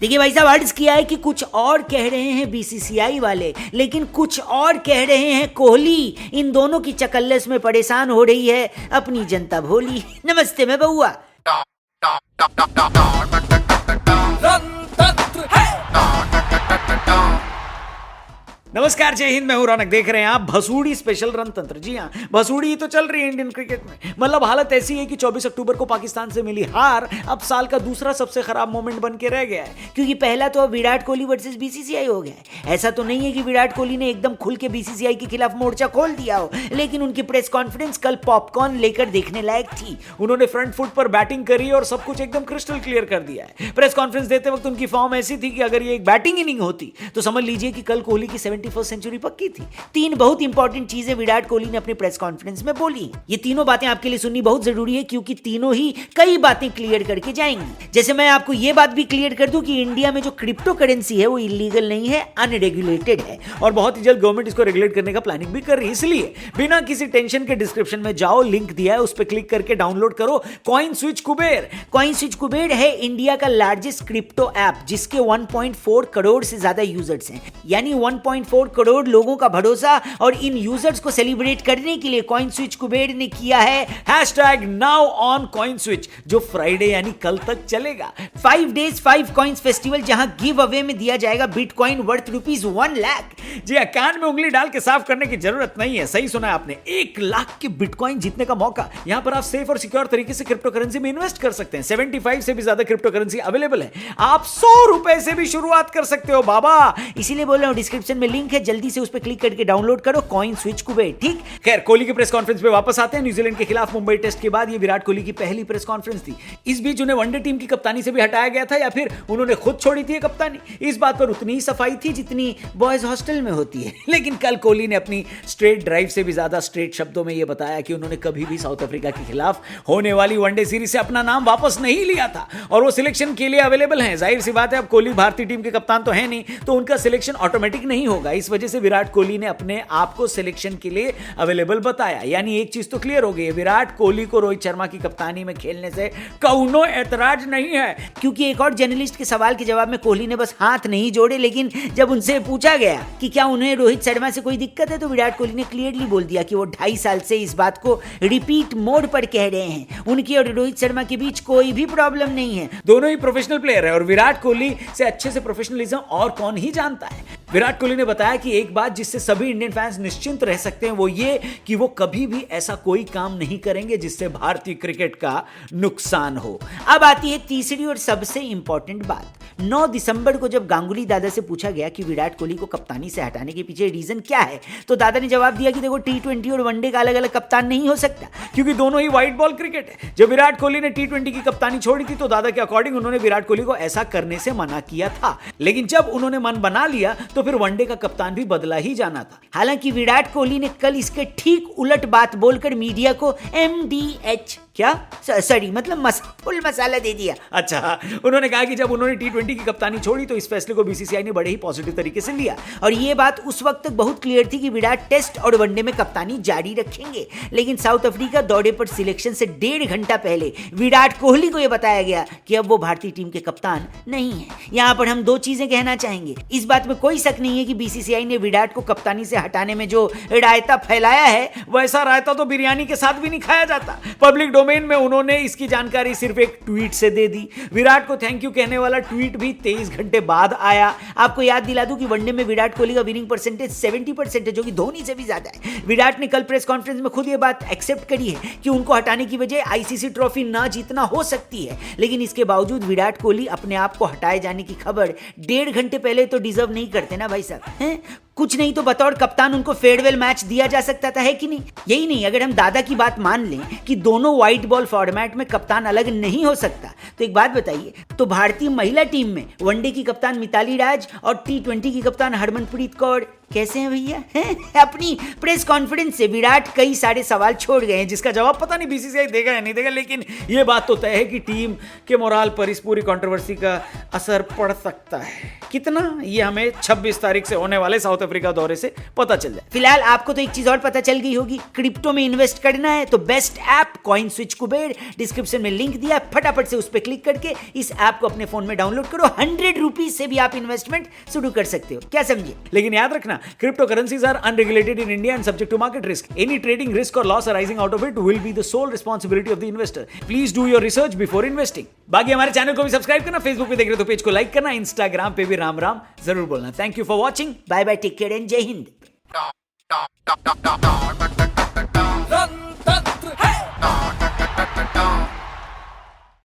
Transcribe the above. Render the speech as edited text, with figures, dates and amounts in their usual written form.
देखिए भाई साहब, अर्ज किया है कि कुछ और कह रहे हैं बीसीसीआई वाले, लेकिन कुछ और कह रहे हैं कोहली। इन दोनों की चकल्लस में परेशान हो रही है अपनी जनता भोली। नमस्ते मैं बउआ। नमस्कार, जय हिंद, मैं हूं रौनक। देख रहे हैं आप भसूड़ी स्पेशल रणतंत्र। जी हाँ, भसूड़ी तो चल रही है इंडियन क्रिकेट में। मतलब हालत ऐसी है कि 24 अक्टूबर को पाकिस्तान से मिली हार अब साल का दूसरा सबसे खराब मोमेंट बन के रह गया है, क्योंकि पहला तो अब विराट कोहली वर्सेस बीसीसीआई हो गया है। ऐसा तो नहीं है कि विराट कोहली ने एकदम खुल के बीसीसीआई के खिलाफ मोर्चा खोल दिया हो, लेकिन उनकी प्रेस कॉन्फ्रेंस कल पॉपकॉर्न लेकर देखने लायक थी। उन्होंने फ्रंट फुट पर बैटिंग करी और सब कुछ एकदम क्रिस्टल क्लियर कर दिया है। प्रेस कॉन्फ्रेंस देते वक्त उनकी फॉर्म ऐसी थी कि अगर ये एक बैटिंग इनिंग होती तो समझ लीजिए कि कल कोहली की 71st सेंचुरी पक्की थी। तीन बहुत इंपॉर्टेंट चीजें विराट कोहली ने अपनी प्रेस कॉन्फ्रेंस में बोली। ये तीनों बातें आपके लिए सुननी बहुत जरूरी है, क्योंकि तीनों ही कई बातें क्लियर करके जाएंगी। जैसे मैं आपको ये बात भी क्लियर कर दूं कि इंडिया में जो क्रिप्टो करेंसी है वो इलीगल नहीं है, अनरेगुलेटेड है, और बहुत ही जल्द गवर्नमेंट इसको रेगुलेट करने का प्लानिंग भी कर रही है। इसलिए बिना किसी टेंशन के डिस्क्रिप्शन में जाओ, लिंक दिया है, उस पर क्लिक करके डाउनलोड करो coin switch Kuber. Coin switch Kuber है इंडिया का लार्जेस्ट क्रिप्टो ऐप, जिसके 1.4 करोड़ से ज्यादा यूजर्स हैं। यानी 1.4 करोड़ लोगों का भरोसा, और इन यूजर्स को सेलिब्रेट करने के लिए कॉइन स्विच कुबेर ने किया है #NowOnCoinSwitch, जो फ्राइडे यानी कल तक चलेगा। 5 days 5 कॉइन्स फेस्टिवल, जहां गिव अवे में दिया जाएगा बिटकॉइन वर्थ ₹1 लाख। जी, कान में उंगली डाल के साफ करने की जरूरत नहीं है, सही सुना है आपने। 1 लाख के बिटकॉइन जीतने का मौका। यहां पर आप सेफ और सिक्योर तरीके से क्रिप्टो करेंसी में इन्वेस्ट कर सकते हैं। 75 से भी ज्यादा क्रिप्टो करेंसी अवेलेबल है। आप ₹100 से भी शुरुआत कर सकते हो बाबा। इसीलिए बोल रहा हूं, डिस्क्रिप्शन में लिंक है, जल्दी से उस पर क्लिक करके डाउनलोड करो कॉइन स्विच कुबेर। ठीक, खैर कोहली की प्रेस कॉन्फ्रेंस पे वापस आते हैं। न्यूजीलैंड के खिलाफ मुंबई टेस्ट के बाद ये विराट कोहली की पहली प्रेस कॉन्फ्रेंस थी। इस बीच उन्हें वनडे टीम की कप्तानी से भी हटाया गया था, या फिर उन्होंने खुद छोड़ी थी कप्तानी। इस बात पर उतनी ही सफाई थी जितनी बॉयज हॉस्टल में होती है। लेकिन कल कोहली ने अपनी स्ट्रेट ड्राइव से भी ज्यादा स्ट्रेट शब्दों में यह बताया कि उन्होंने कभी भी साउथ अफ्रीका के खिलाफ होने वाली वनडे सीरीज से अपना नाम वापस नहीं लिया था, और वो सिलेक्शन के लिए अवेलेबल है। जाहिर सी बात है, अब कोहली भारतीय टीम के कप्तान तो है नहीं, तो उनका सिलेक्शन ऑटोमेटिक नहीं होगा। इस वजह से विराट कोहली ने अपने आप को सिलेक्शन के लिए अवेलेबल बताया। यानी एक चीज तो क्लियर हो गई है, विराट कोहली को रोहित शर्मा की कप्तानी में खेलने से कौनो ऐतराज नहीं है। क्योंकि एक और जर्नलिस्ट के सवाल के जवाब में कोहली ने बस हाथ नहीं जोड़े, लेकिन जब उनसे पूछा गया कि क्या उन्हें रोहित शर्मा से कोई दिक्कत है, तो विराट कोहली ने क्लियरली बोल दिया कि वो 2.5 साल से इस बात को रिपीट मोड पर कह रहे हैं। उनकी और रोहित शर्मा के बीच कोई भी प्रॉब्लम नहीं है, दोनों ही प्रोफेशनल प्लेयर है, और विराट कोहली से अच्छे से प्रोफेशनलिज्म और कौन ही जानता है। विराट कोहली ने बताया कि एक बात जिससे सभी इंडियन फैंस निश्चिंत रह सकते हैं वो ये कि वो कभी भी ऐसा कोई काम नहीं करेंगे जिससे भारतीय क्रिकेट का नुकसान हो। अब आती है तीसरी और सबसे इंपॉर्टेंट बात। 9 दिसंबर को जब गांगुली दादा से पूछा गया कि विराट कोहली को कप्तानी से हटाने के पीछे रीजन क्या है, तो दादा ने जवाब दिया कि देखो, T20 और वनडे का अलग अलग कप्तान नहीं हो सकता, क्योंकि दोनों ही व्हाइट बॉल क्रिकेट है। जब विराट कोहली ने T20 की कप्तानी छोड़ी थी, तो दादा के अकॉर्डिंग उन्होंने विराट कोहली को ऐसा करने से मना किया था, लेकिन जब उन्होंने मन बना लिया तो फिर वनडे का कप्तान भी बदला ही जाना था। हालांकि विराट कोहली ने कल इसके ठीक उलट बात बोलकर मीडिया को MDH मतलब फुल मसाला दे दिया। अच्छा, उन्होंने कहा कि जब उन्होंने T20 की कप्तानी छोड़ी तो इस फैसले को बीसीसीआई ने बड़े ही पॉजिटिव तरीके से लिया, और यह बात उस वक्त तक बहुत क्लियर थी कि विराट टेस्ट और वनडे में कप्तानी जारी रखेंगे। लेकिन साउथ अफ्रीका दौरे पर सिलेक्शन से 1.5 घंटा पहले विराट कोहली को यह बताया गया कि अब वो भारतीय टीम के कप्तान नहीं है। यहां पर हम 2 चीजें कहना चाहेंगे। इस बात में कोई शक नहीं है कि बीसीसीआई ने विराट को कप्तानी से हटाने में जो रायता फैलाया है, वैसा रायता तो बिरयानी के साथ भी नहीं खाया जाता। पब्लिक डोमेन में उन्होंने इसकी जानकारी सिर्फ एक ट्वीट से दे दी। विराट को थैंक यू कहने वाला ट्वीट भी 23 घंटे बाद आया। आपको याद दिला दूं कि वनडे में विराट कोहली का विनिंग परसेंटेज 70% है, जो कि धोनी से भी ज्यादा है। विराट ने कल प्रेस कॉन्फ्रेंस में खुद यह बात एक्सेप्ट करी है कि उनको हटाने की वजह आईसीसी ट्रॉफी ना जीतना हो सकती है, लेकिन इसके बावजूद विराट कोहली अपने आप को हटाए जाने की खबर 1.5 घंटे पहले तो डिजर्व नहीं करते ना भाई साहब, हैं? कुछ नहीं तो बतौर कप्तान उनको फेयरवेल मैच दिया जा सकता था, है कि नहीं? यही नहीं, अगर हम दादा की बात मान लें कि दोनों व्हाइट बॉल फॉर्मेट में कप्तान अलग नहीं हो सकता, तो एक बात बताइए, तो भारतीय महिला टीम में वनडे की कप्तान मिताली राज और T20 की कप्तान हरमनप्रीत कौर कैसे हैं भैया? अपनी प्रेस कॉन्फ्रेंस से विराट कई सारे सवाल छोड़ गए हैं, जिसका जवाब पता नहीं बीसीसीआई देगा या नहीं देगा, लेकिन यह बात तो तय है कि टीम के मोराल पर इस पूरी कंट्रोवर्सी का असर पड़ सकता है। कितना, ये हमें 26 तारीख से होने वाले साउथ अफ्रीका दौरे से पता चल जाए। फिलहाल आपको तो एक चीज और पता चल गई होगी, क्रिप्टो में इन्वेस्ट करना है तो best app coin switch Kuber, description में लिंक दिया, फटाफट से उस पर क्लिक करके इस ऐप को अपने फोन में डाउनलोड करो। 100 रुपीज से भी आप इन्वेस्टमेंट शुरू कर सकते हो, क्या समझे? लेकिन याद रखना, crypto currencies are unregulated in India and subject to market risk. Any trading risk और loss arising out of it will be the sole responsibility of the investor. Please do your research before investing. बाकी हमारे channel को भी subscribe करना, Facebook पे देख रहे हो तो पेज को लाइक करना, इंस्टाग्राम पे भी राम राम जरूर बोलना। Thank you for watching, bye bye, take care and जय हिंद।